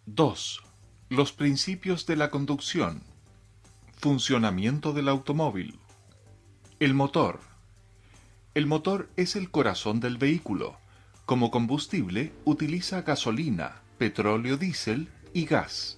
2. Los principios de la conducción. Funcionamiento del automóvil. El motor. El motor es el corazón del vehículo. Como combustible utiliza gasolina, petróleo diésel y gas.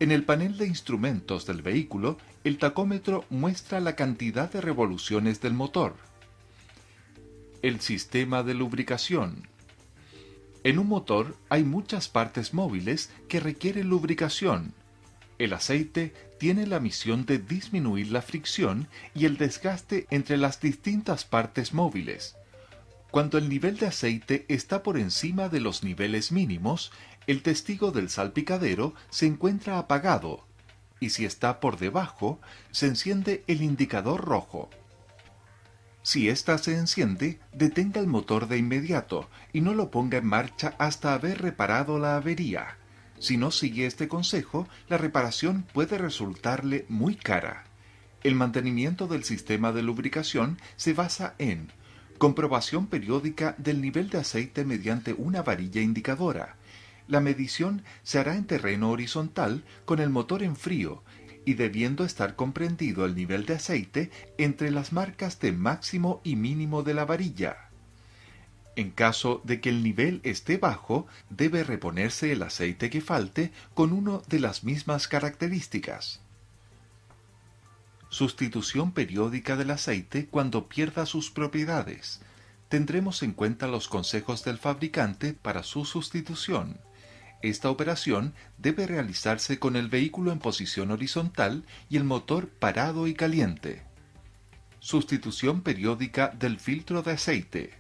En el panel de instrumentos del vehículo, el tacómetro muestra la cantidad de revoluciones del motor. El sistema de lubricación. En un motor hay muchas partes móviles que requieren lubricación. El aceite tiene la misión de disminuir la fricción y el desgaste entre las distintas partes móviles. Cuando el nivel de aceite está por encima de los niveles mínimos, el testigo del salpicadero se encuentra apagado, y si está por debajo, se enciende el indicador rojo. Si ésta se enciende, detenga el motor de inmediato y no lo ponga en marcha hasta haber reparado la avería. Si no sigue este consejo, la reparación puede resultarle muy cara. El mantenimiento del sistema de lubricación se basa en comprobación periódica del nivel de aceite mediante una varilla indicadora. La medición se hará en terreno horizontal con el motor en frío y debiendo estar comprendido el nivel de aceite entre las marcas de máximo y mínimo de la varilla. En caso de que el nivel esté bajo, debe reponerse el aceite que falte con uno de las mismas características. Sustitución periódica del aceite cuando pierda sus propiedades. Tendremos en cuenta los consejos del fabricante para su sustitución. Esta operación debe realizarse con el vehículo en posición horizontal y el motor parado y caliente. Sustitución periódica del filtro de aceite.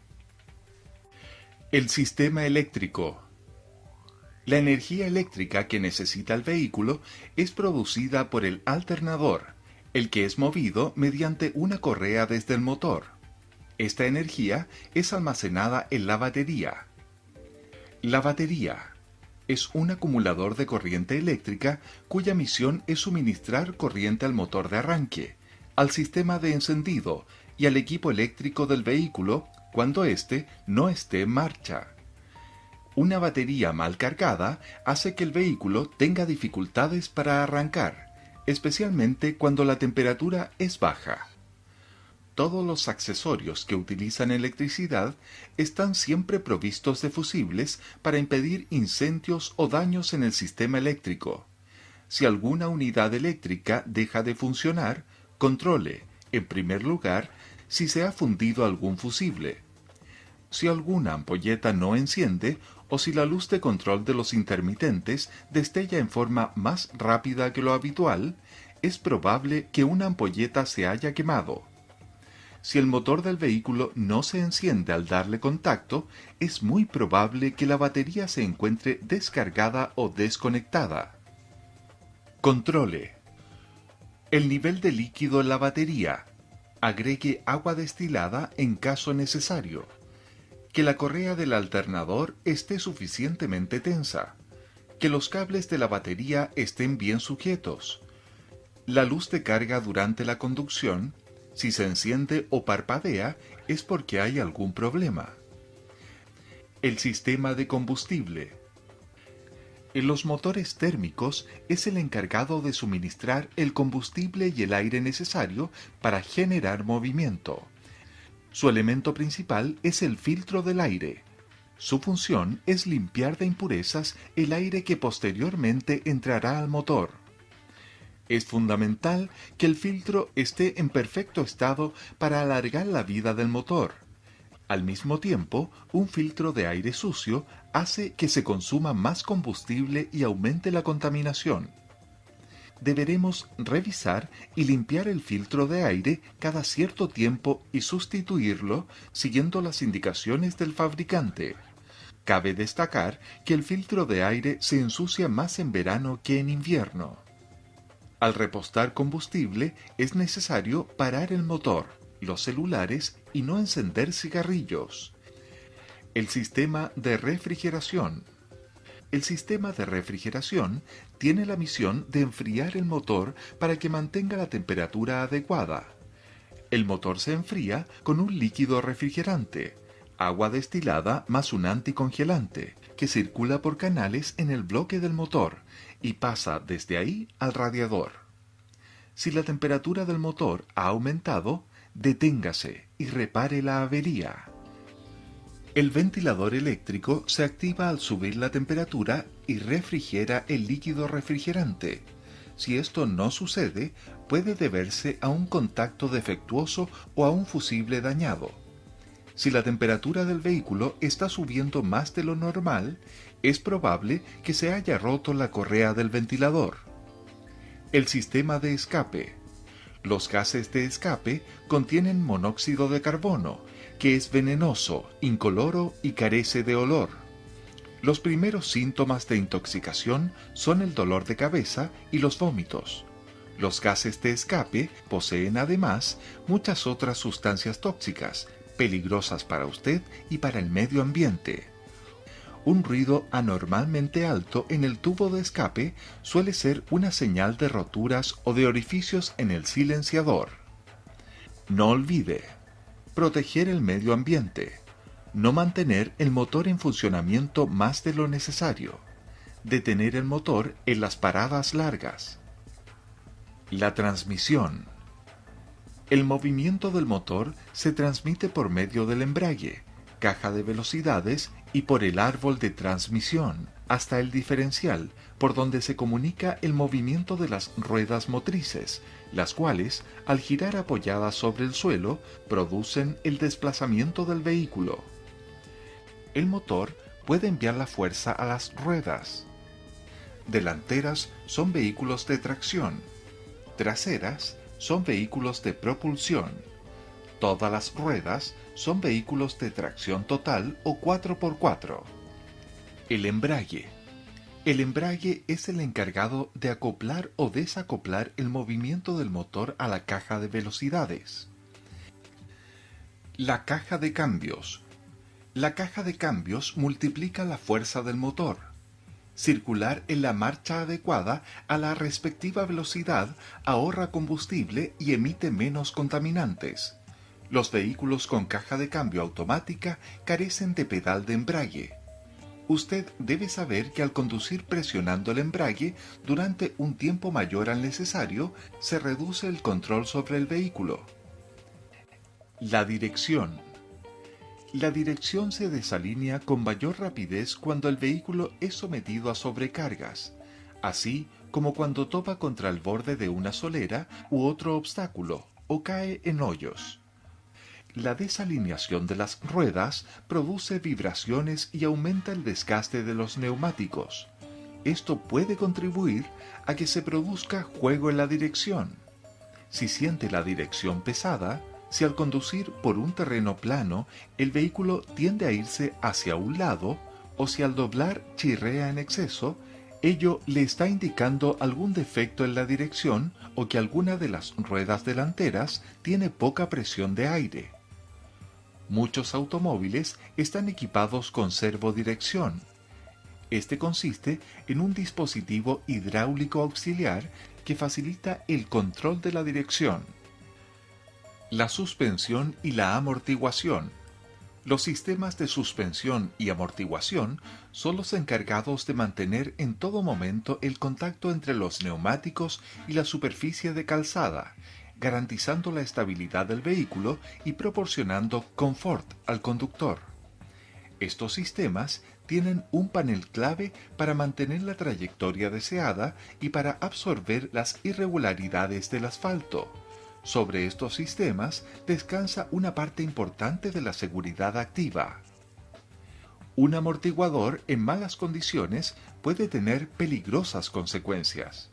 El sistema eléctrico. La energía eléctrica que necesita el vehículo es producida por el alternador, el que es movido mediante una correa desde el motor. Esta energía es almacenada en la batería. La batería es un acumulador de corriente eléctrica cuya misión es suministrar corriente al motor de arranque, al sistema de encendido y al equipo eléctrico del vehículo cuando éste no esté en marcha. Una batería mal cargada hace que el vehículo tenga dificultades para arrancar, especialmente cuando la temperatura es baja. Todos los accesorios que utilizan electricidad están siempre provistos de fusibles para impedir incendios o daños en el sistema eléctrico. Si alguna unidad eléctrica deja de funcionar, controle, en primer lugar, si se ha fundido algún fusible. Si alguna ampolleta no enciende o si la luz de control de los intermitentes destella en forma más rápida que lo habitual, es probable que una ampolleta se haya quemado. Si el motor del vehículo no se enciende al darle contacto, es muy probable que la batería se encuentre descargada o desconectada. Controle. El nivel de líquido en la batería. Agregue agua destilada en caso necesario. Que la correa del alternador esté suficientemente tensa. Que los cables de la batería estén bien sujetos. La luz de carga durante la conducción, si se enciende o parpadea, es porque hay algún problema. El sistema de combustible. En los motores térmicos es el encargado de suministrar el combustible y el aire necesario para generar movimiento. Su elemento principal es el filtro del aire. Su función es limpiar de impurezas el aire que posteriormente entrará al motor. Es fundamental que el filtro esté en perfecto estado para alargar la vida del motor. Al mismo tiempo, un filtro de aire sucio hace que se consuma más combustible y aumente la contaminación. Deberemos revisar y limpiar el filtro de aire cada cierto tiempo y sustituirlo siguiendo las indicaciones del fabricante. Cabe destacar que el filtro de aire se ensucia más en verano que en invierno. Al repostar combustible es necesario parar el motor, los celulares y no encender cigarrillos. El sistema de refrigeración. El sistema de refrigeración tiene la misión de enfriar el motor para que mantenga la temperatura adecuada. El motor se enfría con un líquido refrigerante, agua destilada más un anticongelante, que circula por canales en el bloque del motor y pasa desde ahí al radiador. Si la temperatura del motor ha aumentado, deténgase y repare la avería. El ventilador eléctrico se activa al subir la temperatura y refrigera el líquido refrigerante. Si esto no sucede, puede deberse a un contacto defectuoso o a un fusible dañado. Si la temperatura del vehículo está subiendo más de lo normal, es probable que se haya roto la correa del ventilador. El sistema de escape. Los gases de escape contienen monóxido de carbono, que es venenoso, incoloro y carece de olor. Los primeros síntomas de intoxicación son el dolor de cabeza y los vómitos. Los gases de escape poseen además muchas otras sustancias tóxicas, peligrosas para usted y para el medio ambiente. Un ruido anormalmente alto en el tubo de escape suele ser una señal de roturas o de orificios en el silenciador. No olvide: proteger el medio ambiente. No mantener el motor en funcionamiento más de lo necesario. Detener el motor en las paradas largas. La transmisión. El movimiento del motor se transmite por medio del embrague, caja de velocidades y por el árbol de transmisión, hasta el diferencial, por donde se comunica el movimiento de las ruedas motrices, las cuales, al girar apoyadas sobre el suelo, producen el desplazamiento del vehículo. El motor puede enviar la fuerza a las ruedas. Delanteras son vehículos de tracción. Traseras son vehículos de propulsión. Todas las ruedas son vehículos de tracción total o 4x4. El embrague. El embrague es el encargado de acoplar o desacoplar el movimiento del motor a la caja de velocidades. La caja de cambios. La caja de cambios multiplica la fuerza del motor. Circular en la marcha adecuada a la respectiva velocidad ahorra combustible y emite menos contaminantes. Los vehículos con caja de cambio automática carecen de pedal de embrague. Usted debe saber que al conducir presionando el embrague durante un tiempo mayor al necesario, se reduce el control sobre el vehículo. La dirección. La dirección se desalinea con mayor rapidez cuando el vehículo es sometido a sobrecargas, así como cuando topa contra el borde de una solera u otro obstáculo o cae en hoyos. La desalineación de las ruedas produce vibraciones y aumenta el desgaste de los neumáticos. Esto puede contribuir a que se produzca juego en la dirección. Si siente la dirección pesada, si al conducir por un terreno plano el vehículo tiende a irse hacia un lado, o si al doblar chirrea en exceso, ello le está indicando algún defecto en la dirección o que alguna de las ruedas delanteras tiene poca presión de aire. Muchos automóviles están equipados con servodirección. Este consiste en un dispositivo hidráulico auxiliar que facilita el control de la dirección. La suspensión y la amortiguación. Los sistemas de suspensión y amortiguación son los encargados de mantener en todo momento el contacto entre los neumáticos y la superficie de calzada, garantizando la estabilidad del vehículo y proporcionando confort al conductor. Estos sistemas tienen un panel clave para mantener la trayectoria deseada y para absorber las irregularidades del asfalto. Sobre estos sistemas descansa una parte importante de la seguridad activa. Un amortiguador en malas condiciones puede tener peligrosas consecuencias.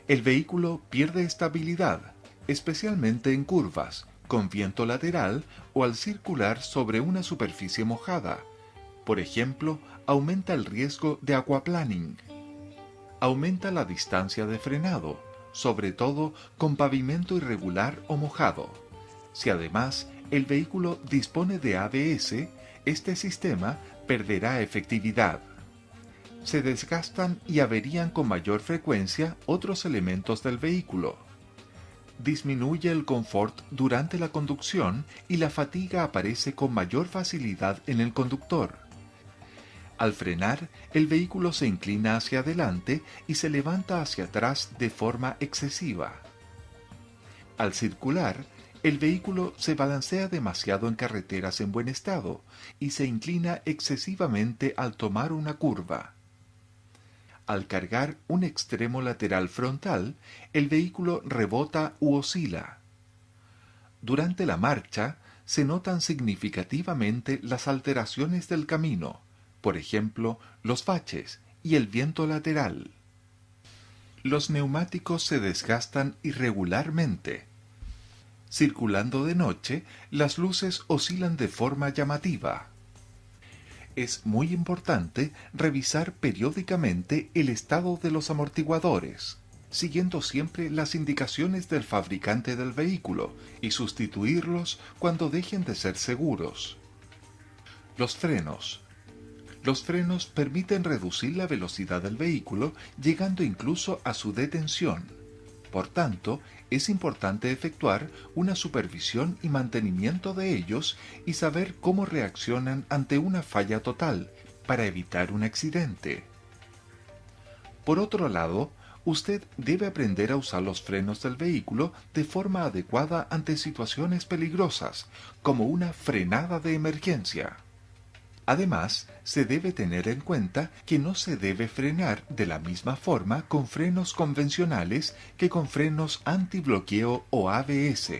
El vehículo pierde estabilidad, especialmente en curvas, con viento lateral o al circular sobre una superficie mojada. Por ejemplo, aumenta el riesgo de aquaplaning. Aumenta la distancia de frenado, sobre todo con pavimento irregular o mojado. Si además el vehículo dispone de ABS, este sistema perderá efectividad. Se desgastan y averían con mayor frecuencia otros elementos del vehículo. disminuye el confort durante la conducción y la fatiga aparece con mayor facilidad en el conductor. Al frenar, el vehículo se inclina hacia adelante y se levanta hacia atrás de forma excesiva. Al circular, el vehículo se balancea demasiado en carreteras en buen estado y se inclina excesivamente al tomar una curva. Al cargar un extremo lateral frontal, el vehículo rebota u oscila. Durante la marcha, se notan significativamente las alteraciones del camino, por ejemplo, los baches y el viento lateral. Los neumáticos se desgastan irregularmente. Circulando de noche, las luces oscilan de forma llamativa. Es muy importante revisar periódicamente el estado de los amortiguadores, siguiendo siempre las indicaciones del fabricante del vehículo y sustituirlos cuando dejen de ser seguros. Los frenos. Los frenos permiten reducir la velocidad del vehículo, llegando incluso a su detención. Por tanto, es importante efectuar una supervisión y mantenimiento de ellos y saber cómo reaccionan ante una falla total para evitar un accidente. Por otro lado, usted debe aprender a usar los frenos del vehículo de forma adecuada ante situaciones peligrosas, como una frenada de emergencia. Además, se debe tener en cuenta que no se debe frenar de la misma forma con frenos convencionales que con frenos antibloqueo o ABS.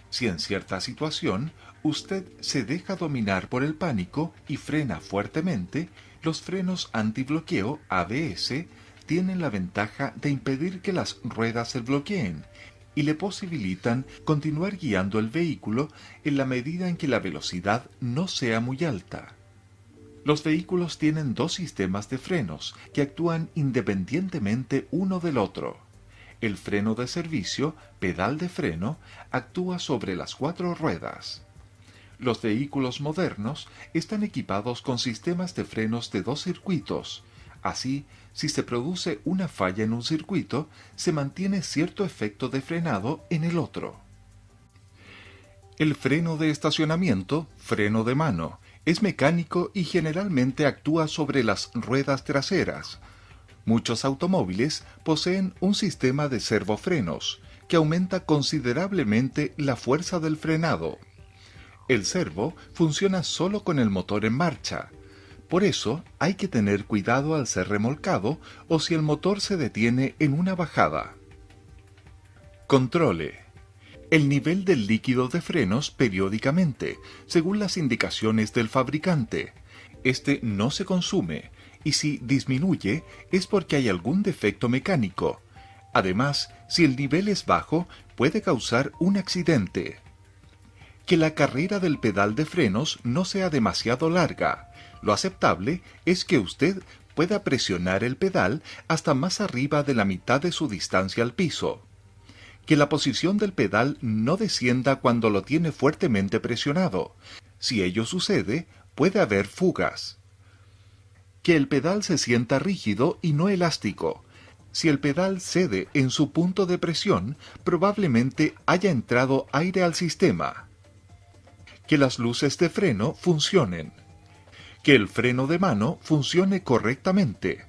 Si en cierta situación usted se deja dominar por el pánico y frena fuertemente, los frenos antibloqueo ABS tienen la ventaja de impedir que las ruedas se bloqueen y le posibilitan continuar guiando el vehículo en la medida en que la velocidad no sea muy alta. Los vehículos tienen dos sistemas de frenos que actúan independientemente uno del otro. El freno de servicio, pedal de freno, actúa sobre las 4 ruedas. Los vehículos modernos están equipados con sistemas de frenos de 2 circuitos. Así, si se produce una falla en un circuito, se mantiene cierto efecto de frenado en el otro. El freno de estacionamiento, freno de mano, es mecánico y generalmente actúa sobre las ruedas traseras. Muchos automóviles poseen un sistema de servofrenos que aumenta considerablemente la fuerza del frenado. El servo funciona solo con el motor en marcha. Por eso hay que tener cuidado al ser remolcado o si el motor se detiene en una bajada. Controle. El nivel del líquido de frenos periódicamente, según las indicaciones del fabricante. Este no se consume y si disminuye es porque hay algún defecto mecánico. Además, si el nivel es bajo, puede causar un accidente. Que la carrera del pedal de frenos no sea demasiado larga. Lo aceptable es que usted pueda presionar el pedal hasta más arriba de la mitad de su distancia al piso. Que la posición del pedal no descienda cuando lo tiene fuertemente presionado. Si ello sucede, puede haber fugas. Que el pedal se sienta rígido y no elástico. Si el pedal cede en su punto de presión, probablemente haya entrado aire al sistema. Que las luces de freno funcionen. Que el freno de mano funcione correctamente.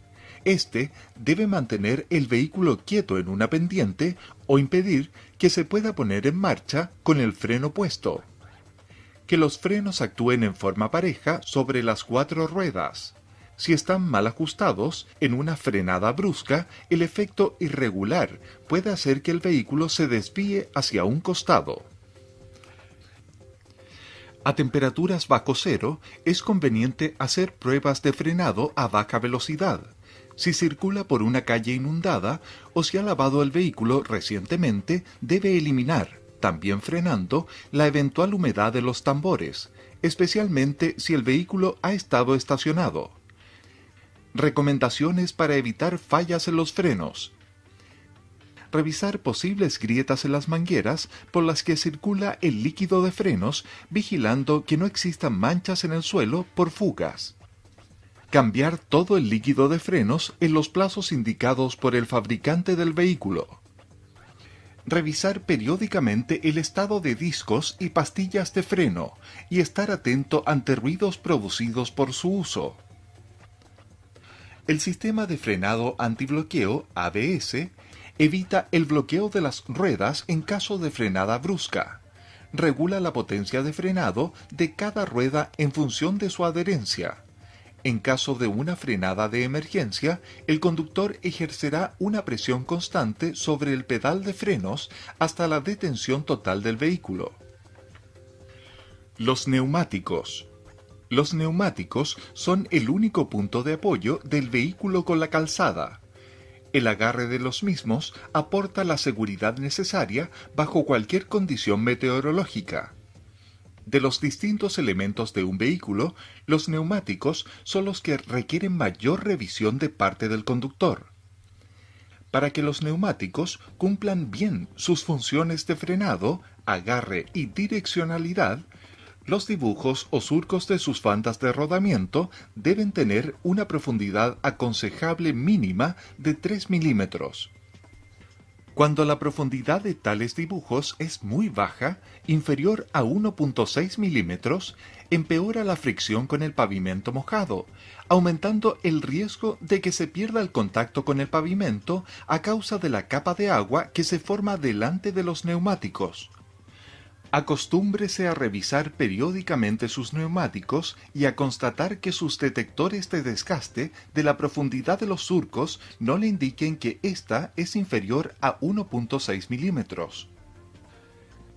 Este debe mantener el vehículo quieto en una pendiente o impedir que se pueda poner en marcha con el freno puesto. Que los frenos actúen en forma pareja sobre las 4 ruedas. Si están mal ajustados, en una frenada brusca, el efecto irregular puede hacer que el vehículo se desvíe hacia un costado. A temperaturas bajo cero, es conveniente hacer pruebas de frenado a baja velocidad. Si circula por una calle inundada o si ha lavado el vehículo recientemente, debe eliminar, también frenando, la eventual humedad de los tambores, especialmente si el vehículo ha estado estacionado. Recomendaciones para evitar fallas en los frenos. Revisar posibles grietas en las mangueras por las que circula el líquido de frenos, vigilando que no existan manchas en el suelo por fugas. Cambiar todo el líquido de frenos en los plazos indicados por el fabricante del vehículo. revisar periódicamente el estado de discos y pastillas de freno y estar atento ante ruidos producidos por su uso. El sistema de frenado antibloqueo ABS evita el bloqueo de las ruedas en caso de frenada brusca. Regula la potencia de frenado de cada rueda en función de su adherencia. En caso de una frenada de emergencia, el conductor ejercerá una presión constante sobre el pedal de frenos hasta la detención total del vehículo. Los neumáticos. Los neumáticos son el único punto de apoyo del vehículo con la calzada. El agarre de los mismos aporta la seguridad necesaria bajo cualquier condición meteorológica. De los distintos elementos de un vehículo, los neumáticos son los que requieren mayor revisión de parte del conductor. Para que los neumáticos cumplan bien sus funciones de frenado, agarre y direccionalidad, los dibujos o surcos de sus bandas de rodamiento deben tener una profundidad aconsejable mínima de 3 milímetros. Cuando la profundidad de tales dibujos es muy baja, inferior a 1.6 milímetros, empeora la fricción con el pavimento mojado, aumentando el riesgo de que se pierda el contacto con el pavimento a causa de la capa de agua que se forma delante de los neumáticos. Acostúmbrese a revisar periódicamente sus neumáticos y a constatar que sus detectores de desgaste de la profundidad de los surcos no le indiquen que ésta es inferior a 1.6 milímetros.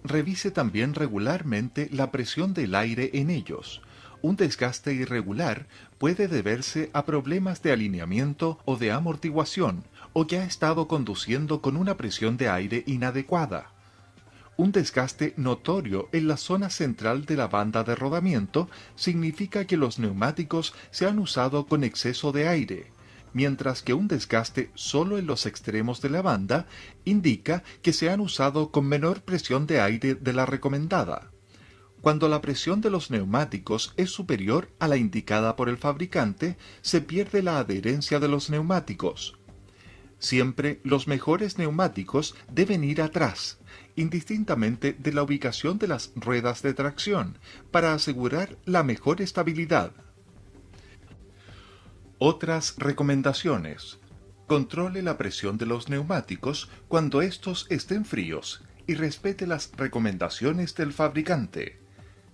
Revise también regularmente la presión del aire en ellos. Un desgaste irregular puede deberse a problemas de alineamiento o de amortiguación, o que ha estado conduciendo con una presión de aire inadecuada. Un desgaste notorio en la zona central de la banda de rodamiento significa que los neumáticos se han usado con exceso de aire, mientras que un desgaste solo en los extremos de la banda indica que se han usado con menor presión de aire de la recomendada. Cuando la presión de los neumáticos es superior a la indicada por el fabricante, se pierde la adherencia de los neumáticos. Siempre los mejores neumáticos deben ir atrás, indistintamente de la ubicación de las ruedas de tracción, para asegurar la mejor estabilidad. Otras recomendaciones. Controle la presión de los neumáticos cuando estos estén fríos y respete las recomendaciones del fabricante.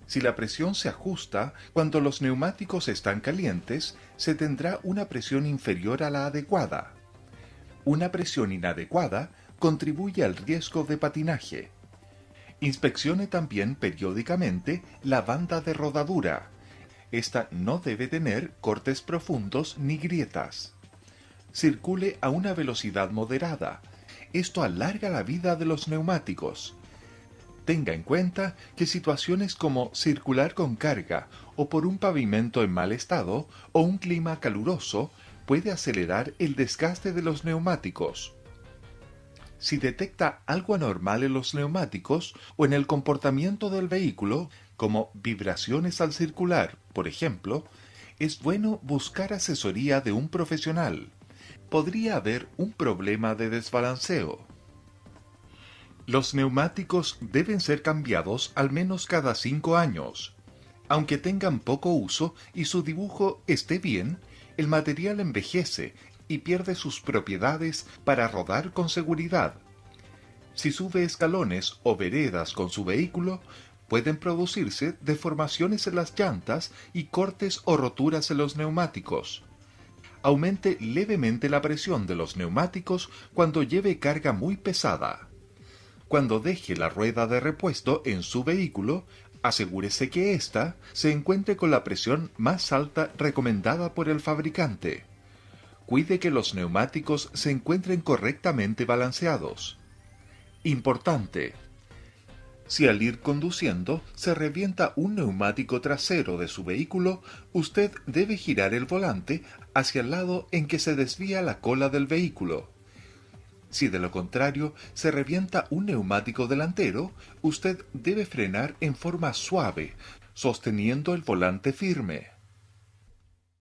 Si la presión se ajusta cuando los neumáticos están calientes, se tendrá una presión inferior a la adecuada. Una presión inadecuada contribuye al riesgo de patinaje. Inspeccione también periódicamente la banda de rodadura. Esta no debe tener cortes profundos ni grietas. Circule a una velocidad moderada. Esto alarga la vida de los neumáticos. Tenga en cuenta que situaciones como circular con carga o por un pavimento en mal estado o un clima caluroso puede acelerar el desgaste de los neumáticos. Si detecta algo anormal en los neumáticos o en el comportamiento del vehículo, como vibraciones al circular, por ejemplo, es bueno buscar asesoría de un profesional. Podría haber un problema de desbalanceo. Los neumáticos deben ser cambiados al menos cada 5 años. Aunque tengan poco uso y su dibujo esté bien, el material envejece y pierde sus propiedades para rodar con seguridad. Si sube escalones o veredas con su vehículo, pueden producirse deformaciones en las llantas y cortes o roturas en los neumáticos. Aumente levemente la presión de los neumáticos cuando lleve carga muy pesada. Cuando deje la rueda de repuesto en su vehículo, asegúrese que ésta se encuentre con la presión más alta recomendada por el fabricante. Cuide que los neumáticos se encuentren correctamente balanceados. Importante: si al ir conduciendo se revienta un neumático trasero de su vehículo, usted debe girar el volante hacia el lado en que se desvía la cola del vehículo. Si de lo contrario se revienta un neumático delantero, usted debe frenar en forma suave, sosteniendo el volante firme.